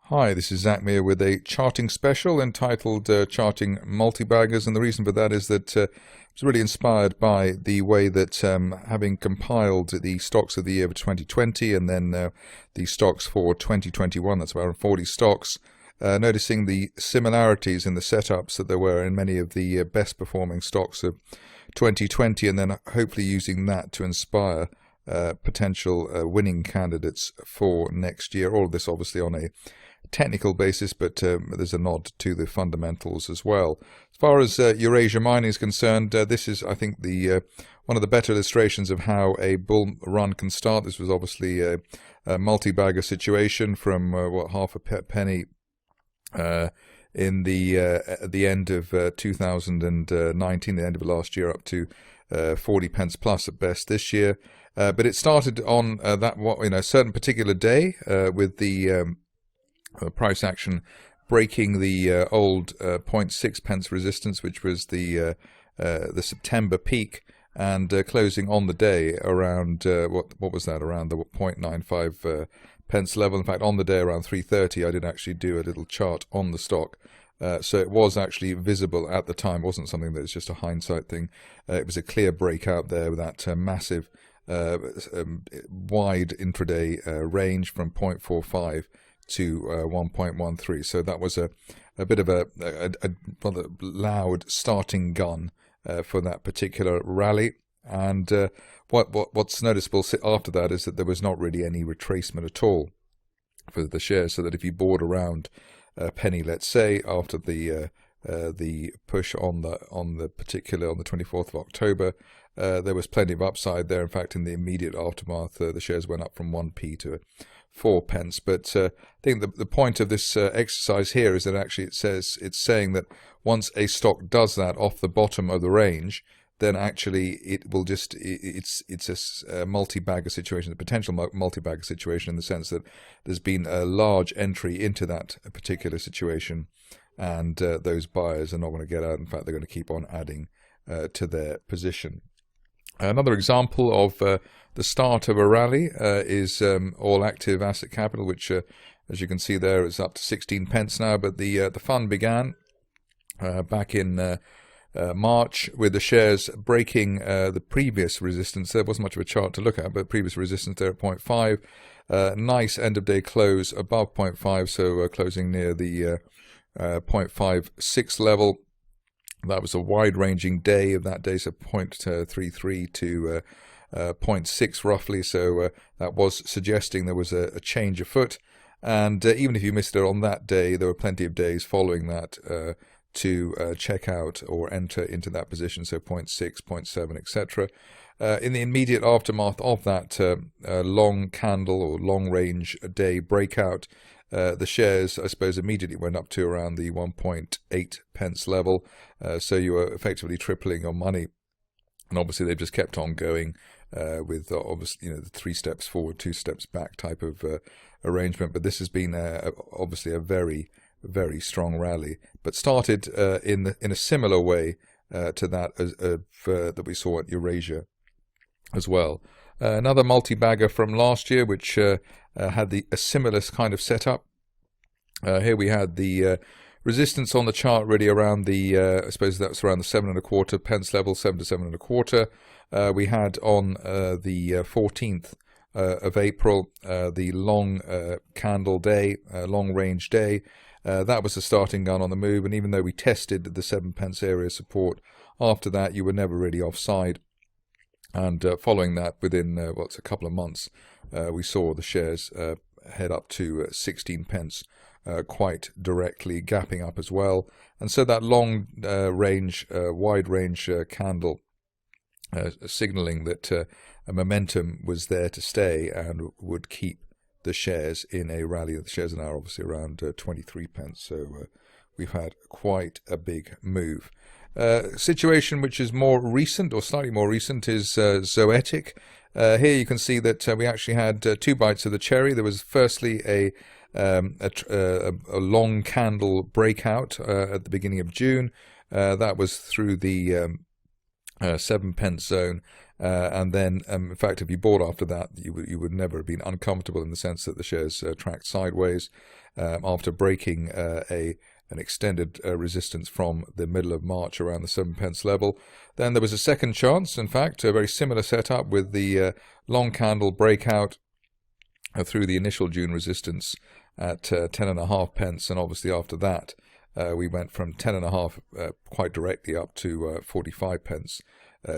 Hi, this is Zak Mir with a charting special entitled Charting Multibaggers, and the reason for that is that I was really inspired by the way that having compiled the stocks of the year for 2020 and then the stocks for 2021, that's around 40 stocks, noticing the similarities in the setups that there were in many of the best performing stocks of 2020, and then hopefully using that to inspire potential winning candidates for next year. All of this obviously on a technical basis, but there's a nod to the fundamentals as well. As far as Eurasia Mining is concerned, this is, I think, the one of the better illustrations of how a bull run can start. This was obviously a multi-bagger situation from half a penny in the at the end of 2019, the end of last year, up to 40 pence plus at best this year. But it started on a certain particular day with the price action breaking the old 0.6 pence resistance, which was the September peak, and closing on the day around what was that, around the 0.95 pence level. In fact, on the day around 3:30, I did actually do a little chart on the stock. So it was actually visible at the time. It wasn't something that was just a hindsight thing. It was a clear breakout there with that massive wide intraday range from 0.45 to 1.13. So that was a bit of a rather loud starting gun for that particular rally. And what's noticeable after that is that there was not really any retracement at all for the shares. So that if you bought around a penny, let's say, after the push on the 24th of October, there was plenty of upside there. In fact, in the immediate aftermath, the shares went up from 1p to 4 pence. But I think the point of this exercise here is that actually it's saying that once a stock does that off the bottom of the range, then actually it will just it's a multi-bagger situation, a potential multi-bagger situation, in the sense that there's been a large entry into that particular situation, and those buyers are not going to get out. In fact, they're going to keep on adding to their position. Another example of the start of a rally is All Active Asset Capital, which, as you can see there, is up to 16 pence now. But the fund began back in March with the shares breaking the previous resistance. There wasn't much of a chart to look at, but previous resistance there at 0.5. Nice end of day close above 0.5, so closing near the 0.56 level. That was a wide-ranging day of that day, so 0.33 to 0.6 roughly. So that was suggesting there was a change afoot. And even if you missed it on that day, there were plenty of days following that to check out or enter into that position. So 0.6, 0.7, etc. In the immediate aftermath of that long candle or long-range day breakout, the shares, I suppose, immediately went up to around the 1.8 pence level. So you were effectively tripling your money. And obviously they've just kept on going with obviously, the 3 steps forward, 2 steps back type of arrangement. But this has been obviously a very, very strong rally, but started in a similar way to that that we saw at Eurasia as well. Another multi-bagger from last year, which had a similar kind of setup. Here we had the resistance on the chart really around the, I suppose that's around the 7.25 pence level, 7 to 7.25. We had on the 14th of April the long candle day, long range day. That was the starting gun on the move, and even though we tested the 7 pence area support, after that you were never really offside. And following that, within a couple of months, we saw the shares head up to 16 pence quite directly, gapping up as well. And so that long range, wide range candle signaling that a momentum was there to stay and would keep the shares in a rally. The shares are now obviously around 23 pence. So we've had quite a big move. Situation which is more recent, or slightly more recent, is Zoetic. Here you can see that we actually had 2 bites of the cherry. There was firstly a long candle breakout at the beginning of June. That was through the 7p zone, and then in fact if you bought after that, you would never have been uncomfortable, in the sense that the shares tracked sideways after breaking an extended resistance from the middle of March around the 7p level. Then there was a second chance, in fact, a very similar setup with the long candle breakout through the initial June resistance at 10.5p, and obviously after that we went from 10.5 quite directly up to 45p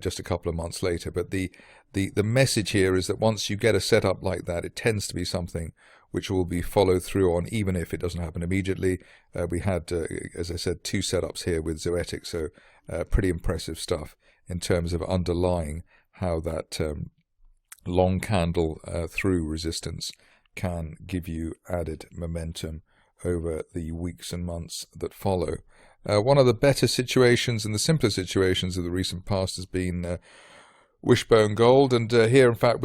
just a couple of months later. But the message here is that once you get a setup like that, it tends to be something which will be followed through on, even if it doesn't happen immediately. We had, as I said, 2 setups here with Zoetic, so pretty impressive stuff in terms of underlying how that long candle through resistance can give you added momentum over the weeks and months that follow. One of the better situations and the simpler situations of the recent past has been Wishbone Gold, and here, in fact,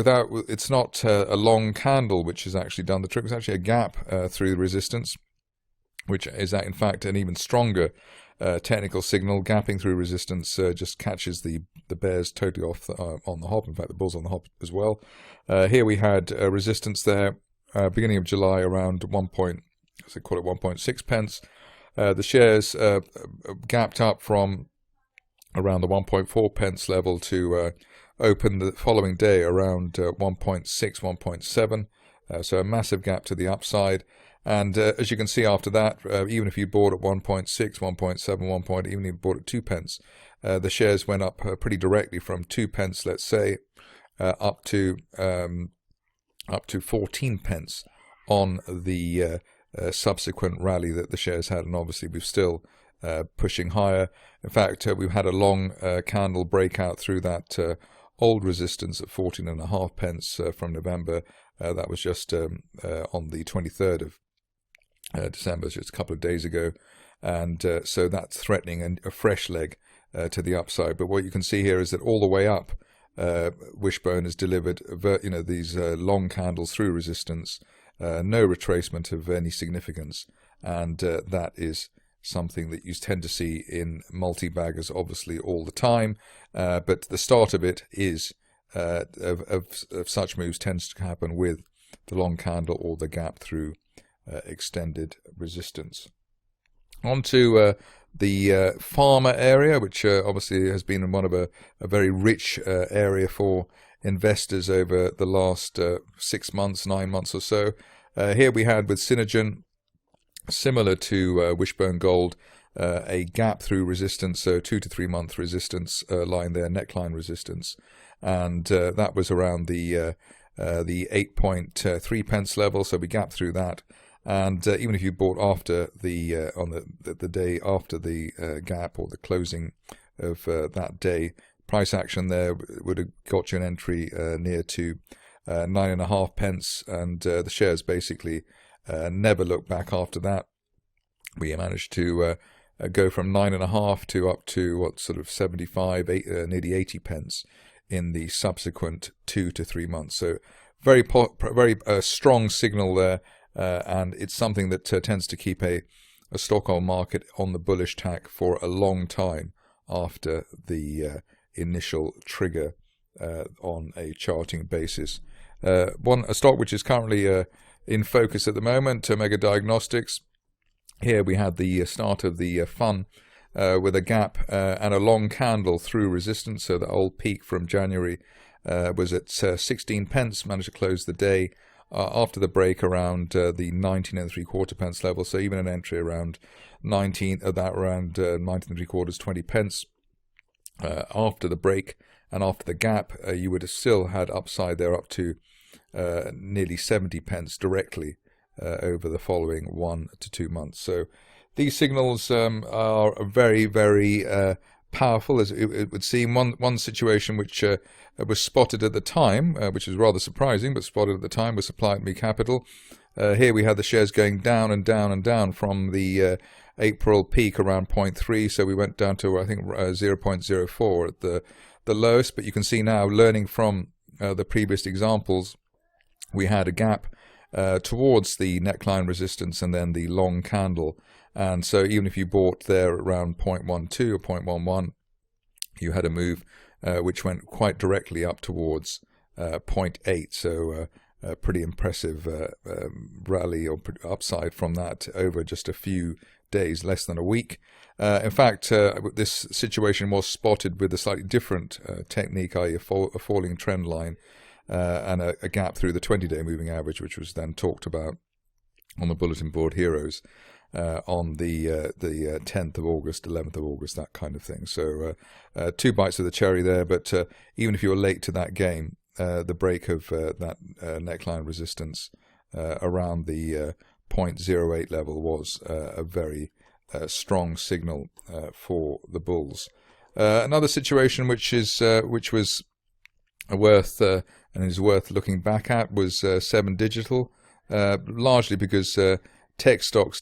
it's not a long candle which has actually done the trick. It's actually a gap through resistance, which is in fact an even stronger technical signal. Gapping through resistance just catches the bears totally off on the hop. In fact, the bulls on the hop as well. Here we had resistance there beginning of July around 1.6p. The shares gapped up from around the 1.4p level to open the following day around 1.6, 1.7. So a massive gap to the upside. And as you can see after that, even if you bought at 1.6, 1.7, even if you bought at 2p, the shares went up pretty directly from 2p, let's say, up to 14p on the subsequent rally that the shares had. And obviously we're still pushing higher. In fact, we've had a long candle breakout through that old resistance at 14.5p from November. That was just on the 23rd of December, just a couple of days ago, and so that's threatening a fresh leg to the upside. But what you can see here is that all the way up, Wishbone has delivered these long candles through resistance, no retracement of any significance, and that is something that you tend to see in multi-baggers obviously all the time, but the start of it is of such moves tends to happen with the long candle or the gap through extended resistance. On to the pharma area, which obviously has been one of a very rich area for investors over the last 6 months, 9 months or so. Here we had with Synairgen, similar to Wishbone Gold, a gap through resistance, so 2 to 3 month resistance line there, neckline resistance, and that was around the 8.3p level. So we gapped through that, and even if you bought after the on the day after the gap or the closing of that day, price action there would have got you an entry near to 9.5p, and the shares basically never looked back after that. We managed to go from 9.5 to up to what, sort of 75, nearly 80p in the subsequent 2 to 3 months. So very strong signal there, and it's something that tends to keep a Stockholm market on the bullish tack for a long time after the initial trigger on a charting basis. A stock which is currently in focus at the moment, Diagnostics. Here we had the start of the fun with a gap and a long candle through resistance. So the old peak from January was at 16p, managed to close the day after the break around the 19.75p level. So even an entry around 19 of that, around 19.75, 20p after the break and after the gap, you would have still had upside there up to nearly 70p directly over the following 1 to 2 months. So these signals are very, very powerful, as it would seem. One situation which was spotted at the time, which was rather surprising, but spotted at the time, was Supply Me Capital. Here we had the shares going down and down and down from the April peak around 0.3, so we went down to, I think, 0.04 at the lowest. But you can see now, learning from the previous examples, we had a gap towards the neckline resistance and then the long candle. And so even if you bought there around 0.12 or 0.11, you had a move which went quite directly up towards 0.8. So a pretty impressive rally or upside from that over just a few days, less than a week. In fact, this situation was spotted with a slightly different technique, i.e. a falling trend line and a gap through the 20-day moving average, which was then talked about on the bulletin board heroes on the 10th of August, 11th of August, that kind of thing. So two bites of the cherry there, but even if you were late to that game, the break of that neckline resistance around the 0.08 level was a very strong signal for the bulls. Another situation which was worth and is worth looking back at was 7 Digital, largely because tech stocks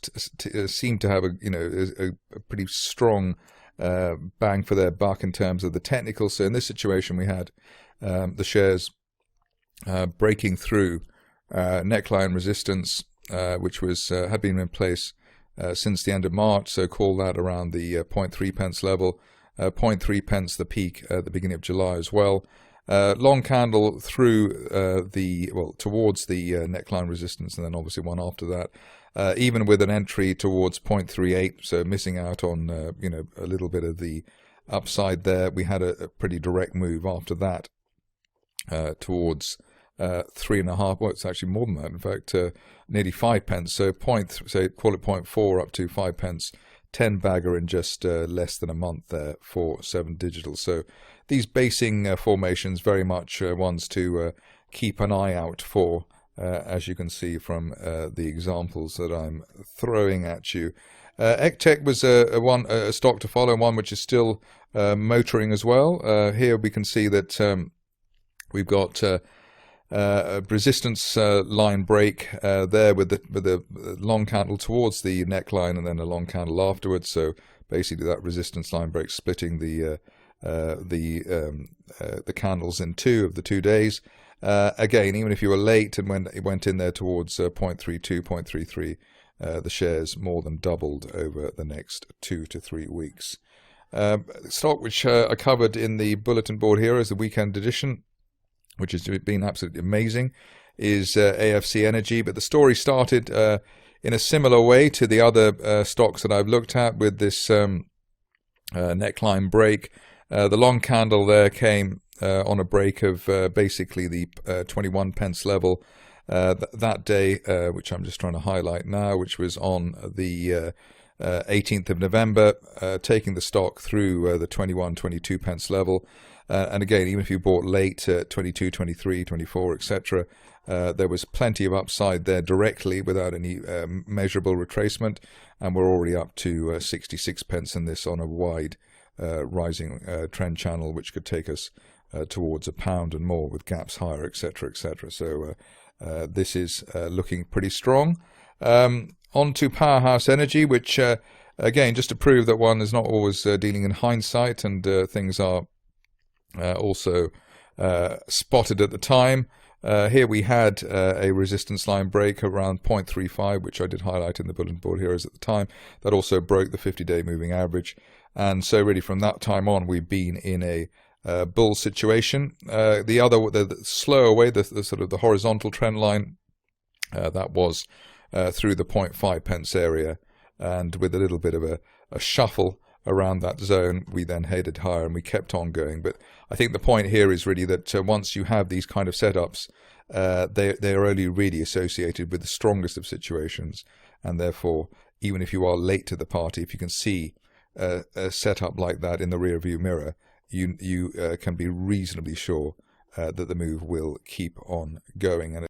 seem to have a pretty strong bang for their buck in terms of the technical. So in this situation, we had the shares breaking through neckline resistance, which was had been in place since the end of March. So call that around the 0.3 pence level, 0.3 pence the peak at the beginning of July as well. Long candle through towards the neckline resistance, and then obviously one after that. Even with an entry towards 0.38, so missing out on a little bit of the upside there, we had a pretty direct move after that towards 3.5. Well, it's actually more than that. In fact, nearly 5 pence. So call it 0.4 up to 5 pence. 10 bagger in just less than a month there for 7 Digital. So these basing formations very much ones to keep an eye out for, as you can see from the examples that I'm throwing at you. EQTEC was a stock to follow, one which is still motoring as well. Here we can see that we've got a resistance line break there with the long candle towards the neckline and then a long candle afterwards. So basically that resistance line break splitting the candles in two of the 2 days. Again, even if you were late and when it went in there towards 0.32, 0.33, the shares more than doubled over the next 2 to 3 weeks. Stock which I covered in the bulletin board here as the weekend edition, which has been absolutely amazing, is AFC Energy. But the story started in a similar way to the other stocks that I've looked at with this neckline break. The long candle there came on a break of basically the 21 pence level that day, which I'm just trying to highlight now, which was on the 18th of November, taking the stock through the 21, 22 pence level. And again, even if you bought late at 22, 23, 24, etc., there was plenty of upside there directly without any measurable retracement, and we're already up to 66 pence in this on a wide rising trend channel, which could take us towards £1 and more with gaps higher, etc., etc. So this is looking pretty strong. On to Powerhouse Energy, which again, just to prove that one is not always dealing in hindsight, and things are also spotted at the time. Here we had a resistance line break around 0.35, which I did highlight in the bulletin board heroes at the time. That also broke the 50-day moving average, and so really from that time on we've been in a bull situation. The slower way, the sort of the horizontal trend line, that was through the 0.5 pence area, and with a little bit of a shuffle around that zone, we then headed higher and we kept on going. But I think the point here is really that once you have these kind of setups, they are only really associated with the strongest of situations, and therefore even if you are late to the party, if you can see a setup like that in the rear view mirror, you can be reasonably sure that the move will keep on going. And